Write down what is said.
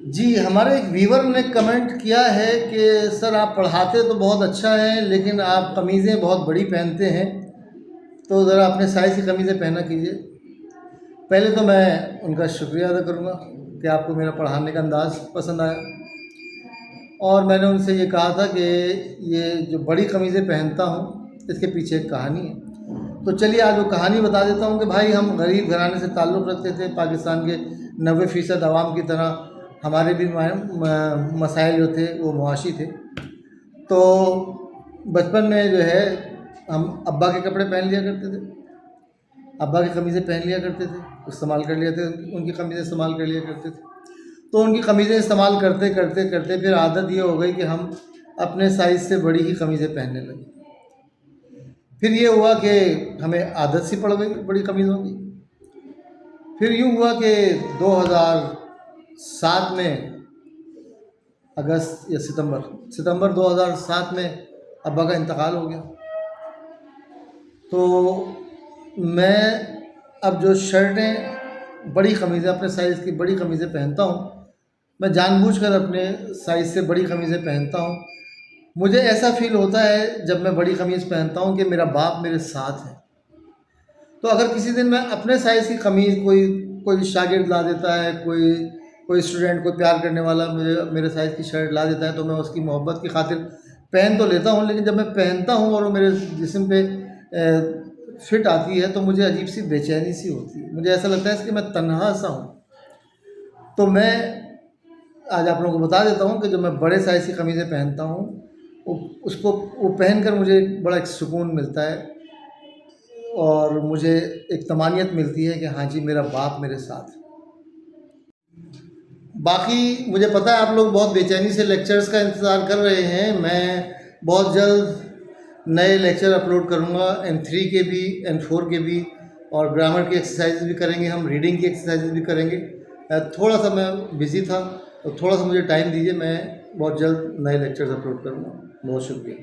जी, हमारे एक व्यूअर ने कमेंट किया है कि सर आप पढ़ाते तो बहुत अच्छा है, लेकिन आप कमीज़ें बहुत बड़ी पहनते हैं, तो ज़रा अपने साइज़ की कमीज़ें पहना कीजिए। पहले तो मैं उनका शुक्रिया अदा करूँगा कि आपको मेरा पढ़ाने का अंदाज़ पसंद आया, और मैंने उनसे ये कहा था कि ये जो बड़ी कमीज़ें पहनता हूँ, इसके पीछे एक कहानी है। तो चलिए आज वो कहानी बता देता हूँ कि भाई हम गरीब घराने से ताल्लुक़ रखते थे। पाकिस्तान के 90% आवाम की तरह हमारे भी मसाइल जो थे वो मुआशी थे। तो बचपन में जो है हम अब्बा के कपड़े पहन लिया करते थे, अब्बा की कमीज़ें पहन लिया करते थे, इस्तेमाल कर लिया थे, उनकी कमीज़ें इस्तेमाल कर लिया करते थे। तो उनकी कमीज़ें इस्तेमाल करते करते करते फिर आदत ये हो गई कि हम अपने साइज़ से बड़ी ही कमीज़ें पहनने लगे। फिर ये हुआ कि हमें आदत सी पड़ गई बड़ी कमीज़ों की। फिर यूँ हुआ कि 2007 में अगस्त या सितंबर 2007 में अब्बा का इंतकाल हो गया। तो मैं अब जो शर्टें, बड़ी कमीज़ें, अपने साइज़ की बड़ी कमीज़ें पहनता हूँ, मैं जानबूझकर अपने साइज़ से बड़ी कमीज़ें पहनता हूँ। मुझे ऐसा फ़ील होता है जब मैं बड़ी कमीज़ पहनता हूँ कि मेरा बाप मेरे साथ है। तो अगर किसी दिन मैं अपने साइज़ की कमीज़, कोई कोई शागिर्द ला देता है, कोई कोई स्टूडेंट, कोई प्यार करने वाला मेरे साइज़ की शर्ट ला देता है, तो मैं उसकी मोहब्बत की खातिर पहन तो लेता हूँ, लेकिन जब मैं पहनता हूँ और वो मेरे जिस्म पे फिट आती है तो मुझे अजीब सी बेचैनी सी होती है। मुझे ऐसा लगता है कि मैं तन्हा सा हूँ। तो मैं आज आप लोगों को बता देता हूँ कि जो मैं बड़े साइज़ की कमीज़ें पहनता हूँ, वो पहन कर मुझे बड़ा एक सुकून मिलता है, और मुझे एक तमानियत मिलती है कि हाँ जी, मेरा बाप मेरे साथ है। बाकी मुझे पता है आप लोग बहुत बेचैनी से लेक्चर्स का इंतज़ार कर रहे हैं। मैं बहुत जल्द नए लेक्चर अपलोड करूँगा, N3 के भी, N4 के भी, और ग्रामर की एक्सरसाइज भी करेंगे, हम रीडिंग की एक्सरसाइज भी करेंगे। थोड़ा सा मैं बिज़ी था, तो थोड़ा सा मुझे टाइम दीजिए, मैं बहुत जल्द नए लेक्चर्स अपलोड करूँगा। बहुत शुक्रिया।